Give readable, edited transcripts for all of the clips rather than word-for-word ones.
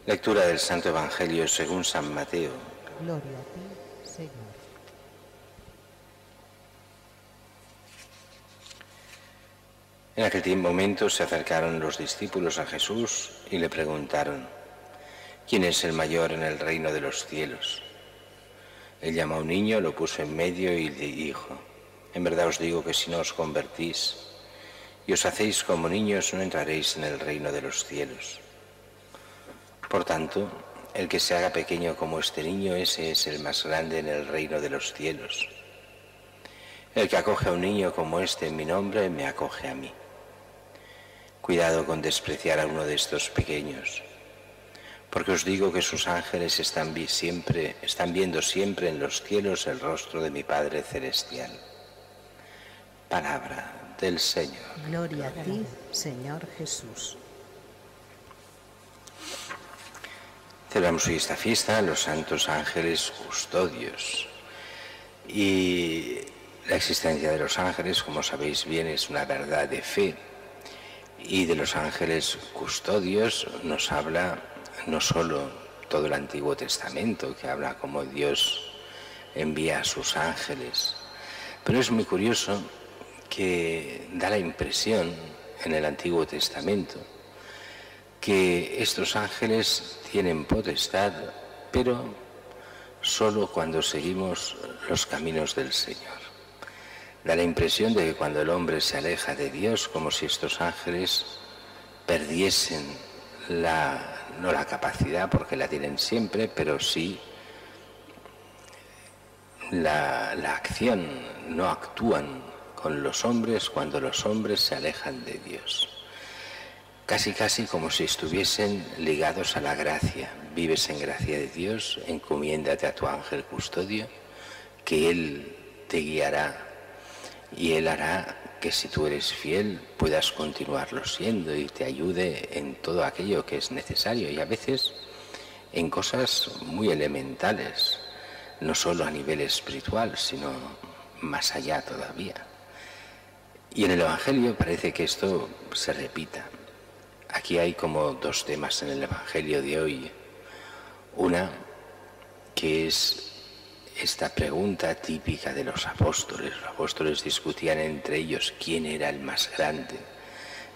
Lectura del Santo Evangelio según San Mateo. Gloria a ti, Señor. En aquel momento se acercaron los discípulos a Jesús y le preguntaron: ¿quién es el mayor en el reino de los cielos? Él llamó a un niño, lo puso en medio y le dijo: en verdad os digo que si no os convertís y os hacéis como niños, no entraréis en el reino de los cielos. Por tanto, el que se haga pequeño como este niño, ese es el más grande en el reino de los cielos. El que acoge a un niño como este en mi nombre, me acoge a mí. Cuidado con despreciar a uno de estos pequeños, porque os digo que sus ángeles están viendo siempre en los cielos el rostro de mi Padre Celestial. Palabra del Señor. Gloria a ti, Señor Jesús. Celebramos hoy esta fiesta, los santos ángeles custodios. Y la existencia de los ángeles, como sabéis bien, es una verdad de fe. Y de los ángeles custodios nos habla no solo todo el Antiguo Testamento, que habla cómo Dios envía a sus ángeles, pero es muy curioso que da la impresión en el Antiguo Testamento que estos ángeles tienen potestad, pero solo cuando seguimos los caminos del Señor. Da la impresión de que cuando el hombre se aleja de Dios, como si estos ángeles perdiesen no la capacidad, porque la tienen siempre, pero sí la acción, no actúan con los hombres cuando los hombres se alejan de Dios. Casi como si estuviesen ligados a la gracia. Vives en gracia de Dios, encomiéndate a tu ángel custodio, que Él te guiará y Él hará que si tú eres fiel puedas continuarlo siendo y te ayude en todo aquello que es necesario, y a veces en cosas muy elementales, no solo a nivel espiritual, sino más allá todavía. Y en el Evangelio parece que esto se repita. Aquí hay como dos temas en el Evangelio de hoy. Una, que es esta pregunta típica de los apóstoles. Los apóstoles discutían entre ellos quién era el más grande,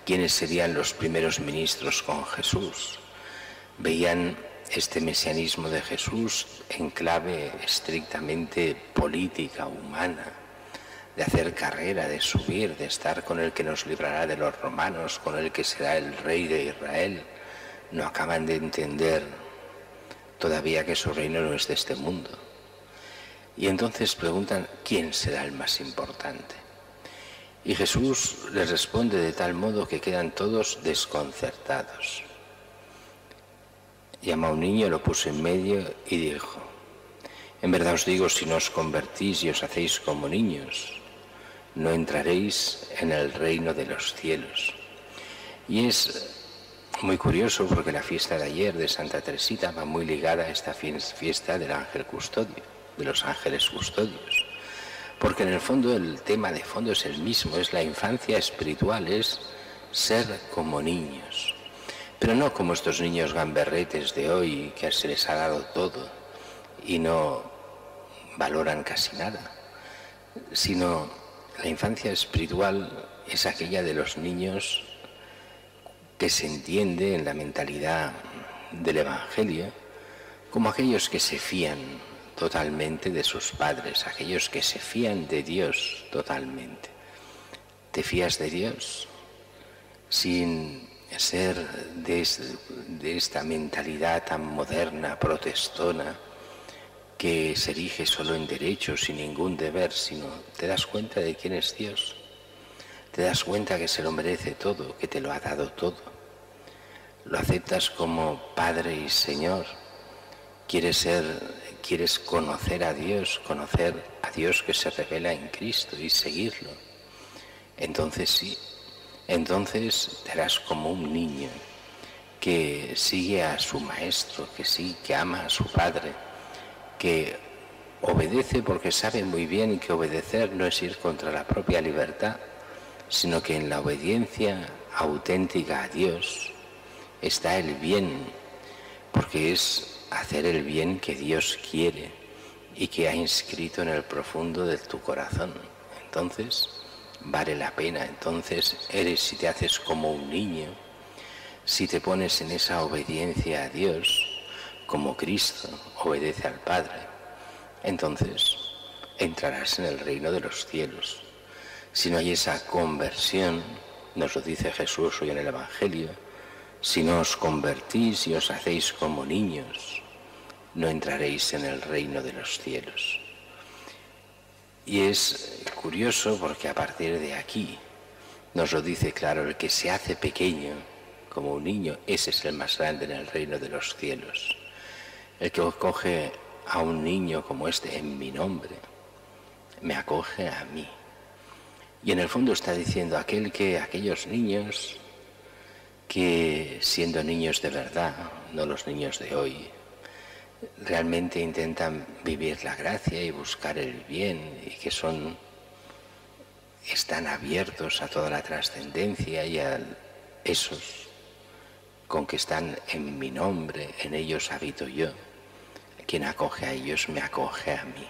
quiénes serían los primeros ministros con Jesús. Veían este mesianismo de Jesús en clave estrictamente política, humana, de hacer carrera, de subir, de estar con el que nos librará de los romanos, con el que será el rey de Israel. No acaban de entender todavía que su reino no es de este mundo. Y entonces preguntan quién será el más importante. Y Jesús les responde de tal modo que quedan todos desconcertados. Llamó a un niño, lo puso en medio y dijo: en verdad os digo, si no os convertís y os hacéis como niños, no entraréis en el reino de los cielos. Y es muy curioso porque la fiesta de ayer de Santa Teresita va muy ligada a esta fiesta del ángel custodio, de los ángeles custodios. Porque en el fondo el tema de fondo es el mismo, es la infancia espiritual, es ser como niños. Pero no como estos niños gamberretes de hoy que se les ha dado todo y no valoran casi nada, sino la infancia espiritual es aquella de los niños que se entiende en la mentalidad del Evangelio como aquellos que se fían totalmente de sus padres, aquellos que se fían de Dios totalmente. ¿Te fías de Dios? Sin ser de esta mentalidad tan moderna, protestona, que se erige solo en derechos sin ningún deber, sino te das cuenta de quién es Dios, te das cuenta que se lo merece todo, que te lo ha dado todo, lo aceptas como Padre y Señor, quieres conocer a Dios que se revela en Cristo y seguirlo. Entonces sí, entonces te harás como un niño que sigue a su maestro, que ama a su padre, que obedece porque sabe muy bien que obedecer no es ir contra la propia libertad, sino que en la obediencia auténtica a Dios está el bien, porque es hacer el bien que Dios quiere y que ha inscrito en el profundo de tu corazón. Entonces vale la pena, entonces si te haces como un niño, si te pones en esa obediencia a Dios, como Cristo obedece al Padre, entonces entrarás en el reino de los cielos. Si no hay esa conversión, nos lo dice Jesús hoy en el Evangelio, si no os convertís y os hacéis como niños, no entraréis en el reino de los cielos. Y es curioso porque a partir de aquí nos lo dice claro, el que se hace pequeño como un niño, ese es el más grande en el reino de los cielos. El que acoge a un niño como este en mi nombre, me acoge a mí. Y en el fondo está diciendo aquellos niños que siendo niños de verdad, no los niños de hoy, realmente intentan vivir la gracia y buscar el bien y que están abiertos a toda la trascendencia y a esos con que están en mi nombre, en ellos habito yo. Quien acoge a ellos me acoge a mí.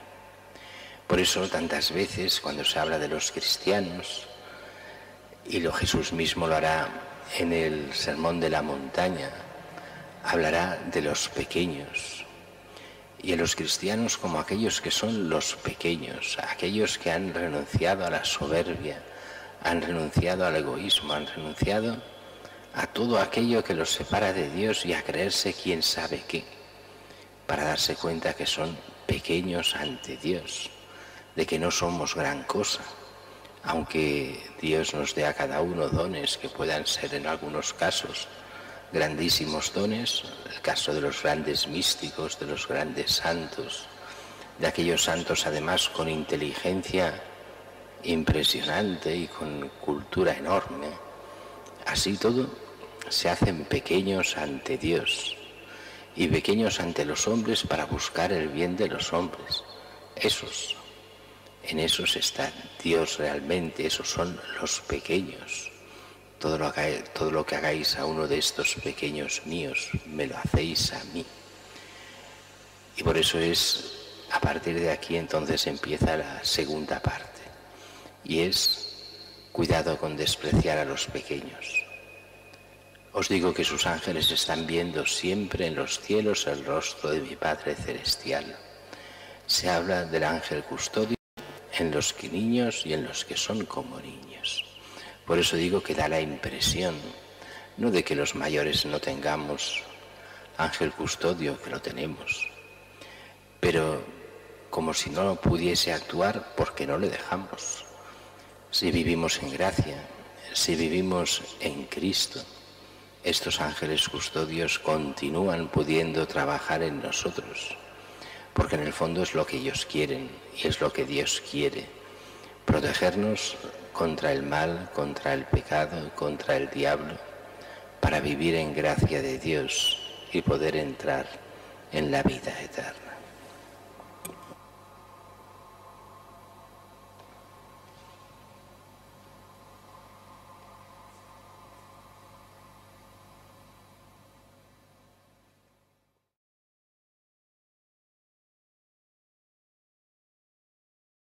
Por eso tantas veces cuando se habla de los cristianos, y Jesús mismo lo hará en el Sermón de la Montaña, hablará de los pequeños. Y a los cristianos como aquellos que son los pequeños, aquellos que han renunciado a la soberbia, han renunciado al egoísmo, han renunciado a todo aquello que los separa de Dios y a creerse quién sabe qué, para darse cuenta que son pequeños ante Dios, de que no somos gran cosa, aunque Dios nos dé a cada uno dones que puedan ser en algunos casos grandísimos dones, el caso de los grandes místicos, de los grandes santos, de aquellos santos además con inteligencia impresionante y con cultura enorme. Así todo se hacen pequeños ante Dios y pequeños ante los hombres para buscar el bien de los hombres. En esos está Dios realmente, esos son los pequeños. Todo lo que hagáis a uno de estos pequeños míos, me lo hacéis a mí. Y por eso a partir de aquí entonces empieza la segunda parte. Y es, cuidado con despreciar a los pequeños. Os digo que sus ángeles están viendo siempre en los cielos el rostro de mi Padre Celestial. Se habla del ángel custodio en los que niños y en los que son como niños. Por eso digo que da la impresión, no de que los mayores no tengamos ángel custodio, que lo tenemos, pero como si no pudiese actuar porque no le dejamos. Si vivimos en gracia, si vivimos en Cristo, estos ángeles custodios continúan pudiendo trabajar en nosotros, porque en el fondo es lo que ellos quieren y es lo que Dios quiere, protegernos contra el mal, contra el pecado, contra el diablo, para vivir en gracia de Dios y poder entrar en la vida eterna.